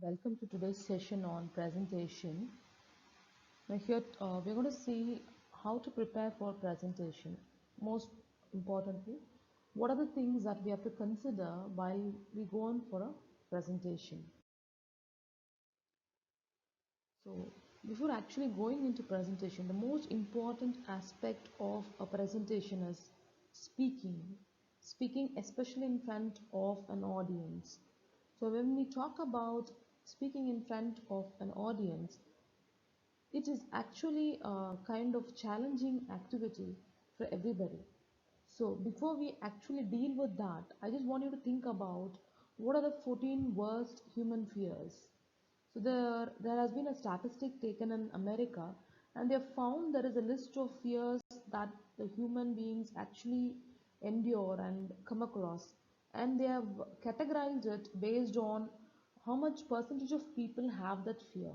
Welcome to today's session on presentation. Now here we're going to see how to prepare for presentation. Most importantly, what are the things that we have to consider while we go on for a presentation. So before actually going into presentation, the most important aspect of a presentation is speaking. Speaking especially in front of an audience. So when we talk about speaking in front of an audience, it is actually a kind of challenging activity for everybody. So before we actually deal with that, I just want you to think about what are the 14 worst human fears. So there has been a statistic taken in America, and they have found there is a list of fears that the human beings actually endure and come across, and they have categorized it based on how much percentage of people have that fear.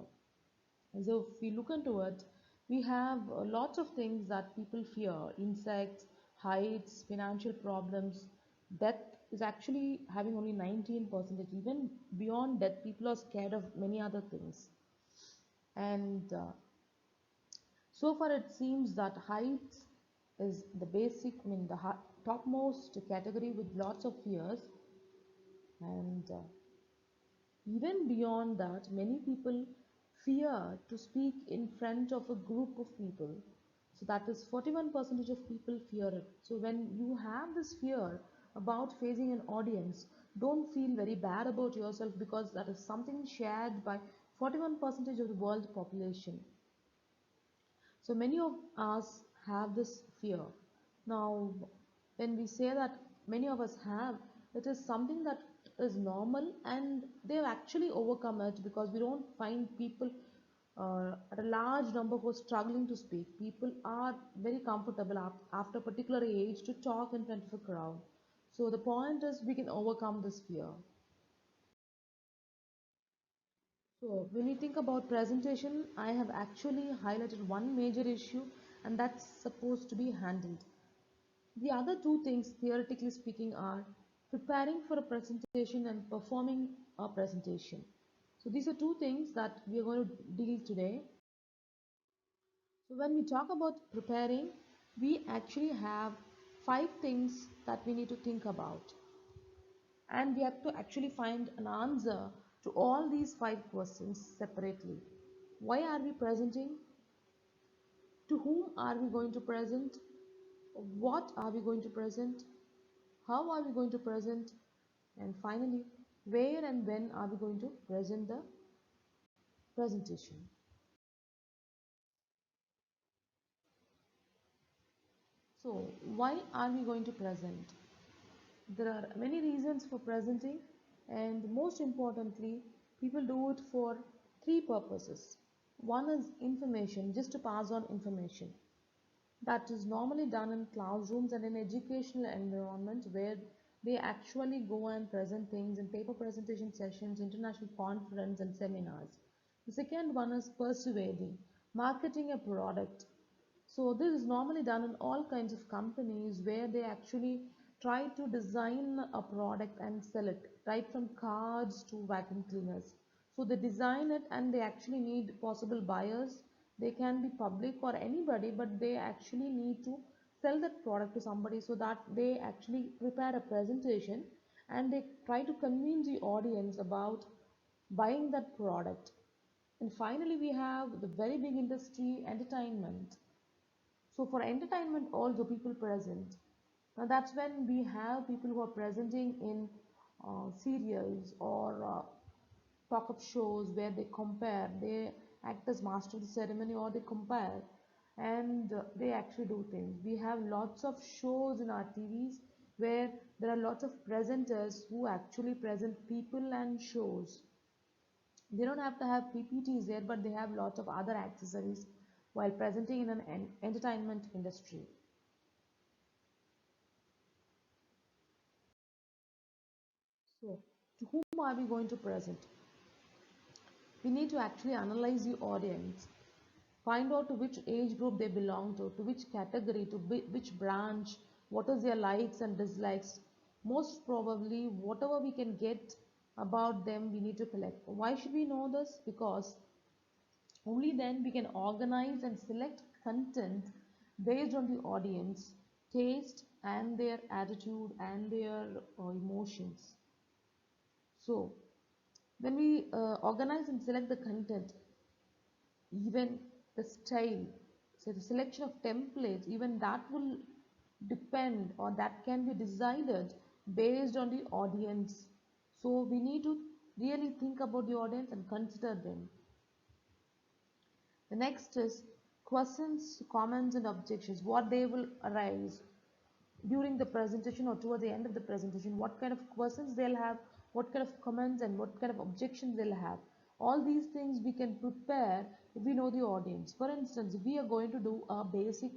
And so if we look into it, we have lots of things that people fear: insects, heights, financial problems. Death is actually having only 19%. Even beyond death, people are scared of many other things. And so far, it seems that heights is the basic, I mean, the topmost category with lots of fears. And even beyond that, many people fear to speak in front of a group of people. So that is 41% of people fear it. So when you have this fear about facing an audience, don't feel very bad about yourself, because that is something shared by 41% of the world population. So many of us have this fear. Now, when we say that many of us have, it is something that is normal, and they've actually overcome it, because we don't find people at a large number who are struggling to speak. People are very comfortable after a particular age to talk in front of a crowd. So the point is we can overcome this fear. So when you think about presentation, I have actually highlighted one major issue, and that's supposed to be handled. The other two things, theoretically speaking, are preparing for a presentation and performing a presentation. So these are two things that we are going to deal today. So when we talk about preparing, we actually have five things that we need to think about. And we have to actually find an answer to all these five questions separately. Why are we presenting? To whom are we going to present? What are we going to present? How are we going to present? And finally, where and when are we going to present the presentation? So, why are we going to present? There are many reasons for presenting, and most importantly, people do it for three purposes. One is information, just to pass on information. That is normally done in classrooms and in educational environments, where they actually go and present things in paper presentation sessions, international conference and seminars. The second one is persuading, marketing a product. So this is normally done in all kinds of companies, where they actually try to design a product and sell it, right from cards to vacuum cleaners. So they design it, and they actually need possible buyers. They can be public or anybody, but they actually need to sell that product to somebody, so that they actually prepare a presentation, and they try to convince the audience about buying that product. And finally, we have the very big industry, entertainment. So for entertainment also, people present. Now that's when we have people who are presenting in serials or talk-up shows, where they compare, they act as master of the ceremony, or they compare, and they actually do things. We have lots of shows in our TVs, where there are lots of presenters who actually present people and shows. They don't have to have PPTs there, but they have lots of other accessories while presenting in an entertainment industry. So, to whom are we going to present? We need to actually analyze the audience, find out to which age group they belong to which category, to which branch, what is their likes and dislikes. Most probably, whatever we can get about them we need to collect. Why should we know this? Because only then we can organize and select content based on the audience, taste, and their attitude and their emotions. So, when we organize and select the content, even the style, so the selection of templates, even that will depend or that can be decided based on the audience. So, we need to really think about the audience and consider them. The next is questions, comments, and objections, what they will arise during the presentation or toward the end of the presentation, what kind of questions they'll have, what kind of comments and what kind of objections they'll have. All these things we can prepare if we know the audience. For instance, if we are going to do a basic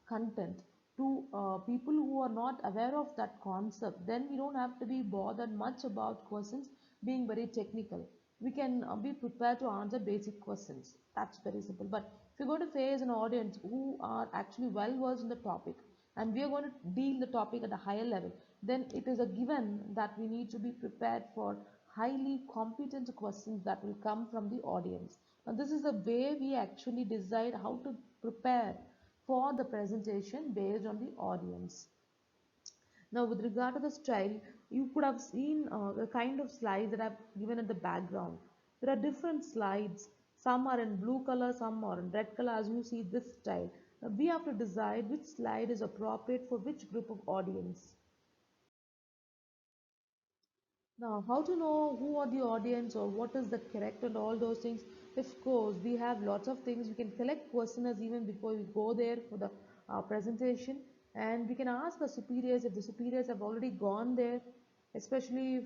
content to people who are not aware of that concept, then we don't have to be bothered much about questions being very technical. We can be prepared to answer basic questions. That's very simple. But if you're going to face an audience who are actually well versed in the topic, and we are going to deal the topic at a higher level, then it is a given that we need to be prepared for highly competent questions that will come from the audience. Now, this is the way we actually decide how to prepare for the presentation based on the audience. Now, with regard to the style, you could have seen the kind of slides that I've given at the background. There are different slides. Some are in blue color, some are in red color, as you see this style. Now, we have to decide which slide is appropriate for which group of audience. Now, how to know who are the audience or what is the correct and all those things? Of course, we have lots of things. We can collect questionnaires even before we go there for the presentation, and we can ask the superiors if the superiors have already gone there, especially if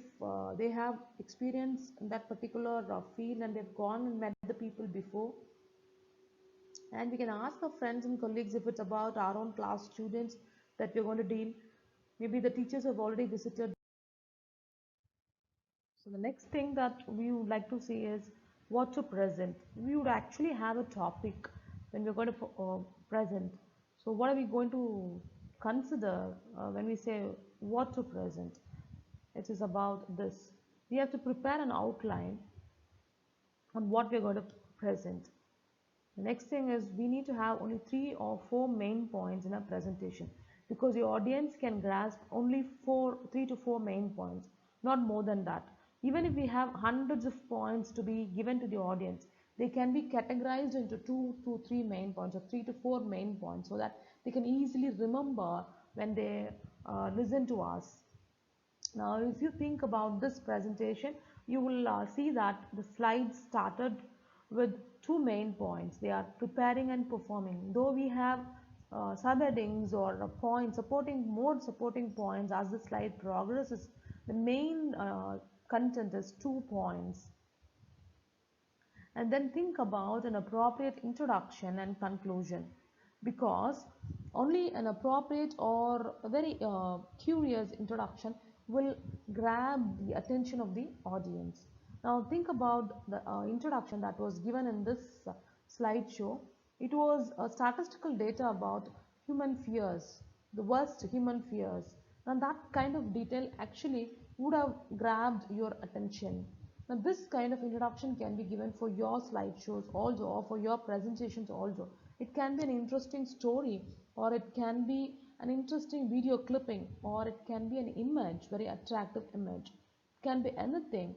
they have experience in that particular field and they've gone and met the people before. And we can ask our friends and colleagues if it's about our own class students that we're going to deal. Maybe the teachers have already visited. So the next thing that we would like to see is what to present. We would actually have a topic when we're going to present. So what are we going to consider when we say what to present? It is about this. We have to prepare an outline on what we're going to present. The next thing is we need to have only 3 or 4 main points in our presentation, because the audience can grasp only 3 to 4 main points, not more than that. Even if we have hundreds of points to be given to the audience, they can be categorized into 2 to 3 main points or 3 to 4 main points, so that they can easily remember when they listen to us. Now, if you think about this presentation, you will see that the slides started with 2 main points. They are preparing and performing. Though we have subheadings or points supporting more supporting points as the slide progresses, the main content is 2 points. And then think about an appropriate introduction and conclusion, because only an appropriate or a very curious introduction will grab the attention of the audience. Now think about the introduction that was given in this slideshow. It was statistical data about human fears, the worst human fears. Now that kind of detail actually would have grabbed your attention. Now, this kind of introduction can be given for your slideshows also, or for your presentations also. It can be an interesting story, or it can be an interesting video clipping, or it can be an image, very attractive image. It can be anything.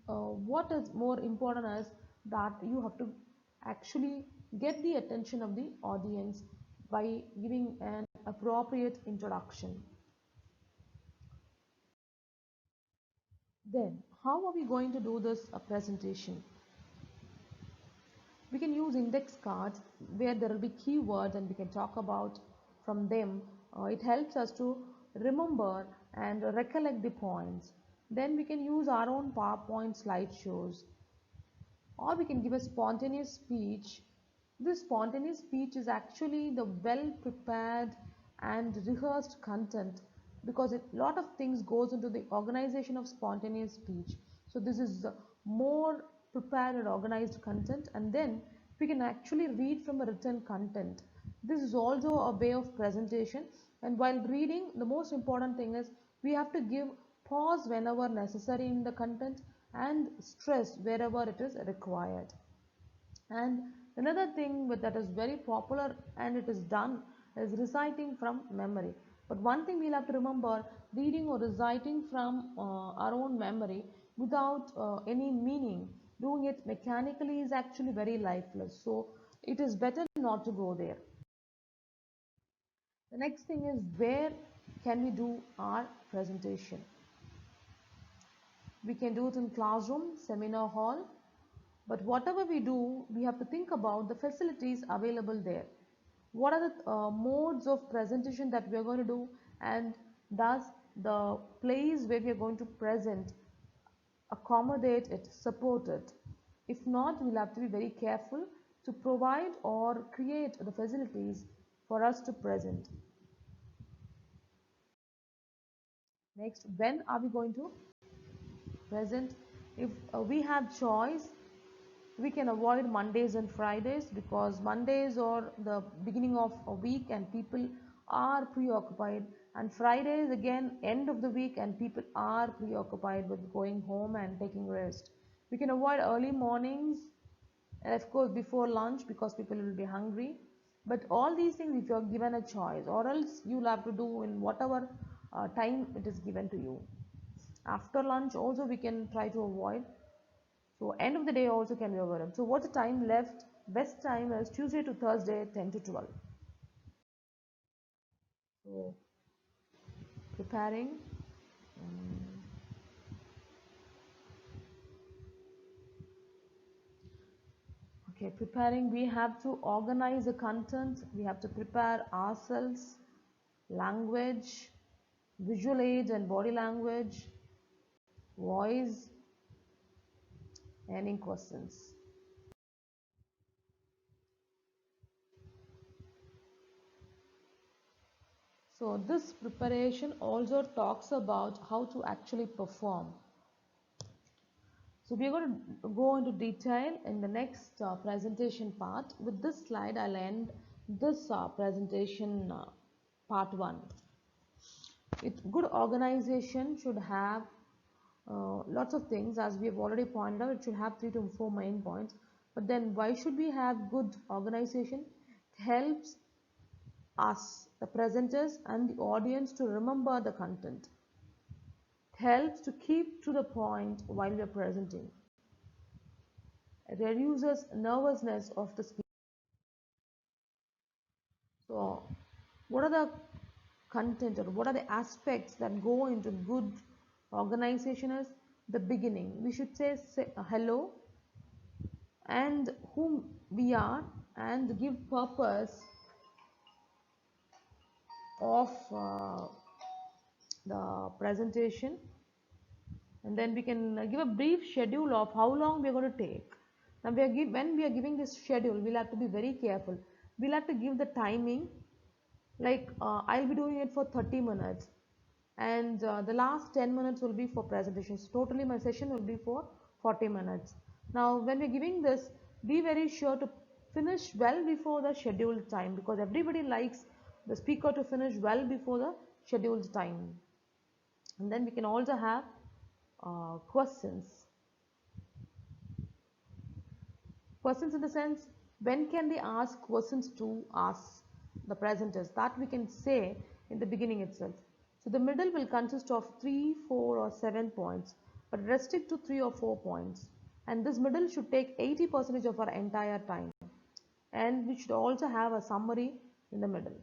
What is more important is that you have to actually get the attention of the audience by giving an appropriate introduction. Then, how are we going to do this presentation? We can use index cards where there will be keywords and we can talk about from them. It helps us to remember and recollect the points. Then we can use our own PowerPoint slideshows, or we can give a spontaneous speech. This spontaneous speech is actually the well prepared and rehearsed content, because a lot of things goes into the organization of spontaneous speech. So this is more prepared and organized content, and then we can actually read from a written content. This is also a way of presentation, and while reading, the most important thing is we have to give pause whenever necessary in the content. and stress wherever it is required. And another thing that is very popular and it is done is reciting from memory. But one thing we'll have to remember, reading or reciting from our own memory without any meaning, doing it mechanically is actually very lifeless. So it is better not to go there. The next thing is, where can we do our presentation? We can do it in classroom, seminar hall, but whatever we do, we have to think about the facilities available there. What are the modes of presentation that we are going to do, and does the place where we are going to present accommodate it, support it? If not, we'll have to be very careful to provide or create the facilities for us to present. Next, when are we going to present? If we have choice, we can avoid Mondays and Fridays, because Mondays are the beginning of a week and people are preoccupied, and Fridays again end of the week and people are preoccupied with going home and taking rest. We can avoid early mornings and of course before lunch because people will be hungry. But all these things, if you are given a choice, or else you'll have to do in whatever time it is given to you. After lunch also we can try to avoid, so end of the day also can be avoided. So what's the time left? Best time is Tuesday to Thursday, 10 to 12. So preparing. um, okay, preparing. We have to organize the content. We have to prepare ourselves, language, visual aids and body language, voice, any questions. So this preparation also talks about how to actually perform. So we are going to go into detail in the next presentation part. With this slide, I'll end this presentation part 1. Good organization should have lots of things, as we have already pointed out. It should have 3 to 4 main points. But then why should we have good organization? It helps us, the presenters and the audience, to remember the content. It helps to keep to the point while we are presenting. It reduces nervousness of the speaker. So what are the content, or what are the aspects that go into good organization? Is the beginning. We should say hello and whom we are, and give purpose of the presentation, and then we can give a brief schedule of how long we are going to take. Now when we are giving this schedule, we'll have to be very careful. We'll have to give the timing, like I'll be doing it for 30 minutes, and the last 10 minutes will be for presentations. Totally my session will be for 40 minutes. Now when we're giving this, be very sure to finish well before the scheduled time, because everybody likes the speaker to finish well before the scheduled time. And then we can also have questions. Questions in the sense, when can they ask questions to us, the presenters? That we can say in the beginning itself. So the middle will consist of 3, 4 or 7 points, but restrict to 3 or 4 points. And this middle should take 80% of our entire time. And we should also have a summary in the middle.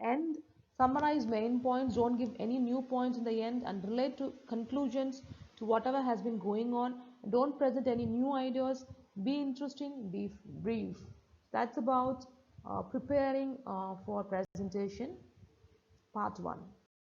And summarize main points, don't give any new points in the end, and relate to conclusions to whatever has been going on. Don't present any new ideas. Be interesting, be brief. That's about preparing for presentation part 1.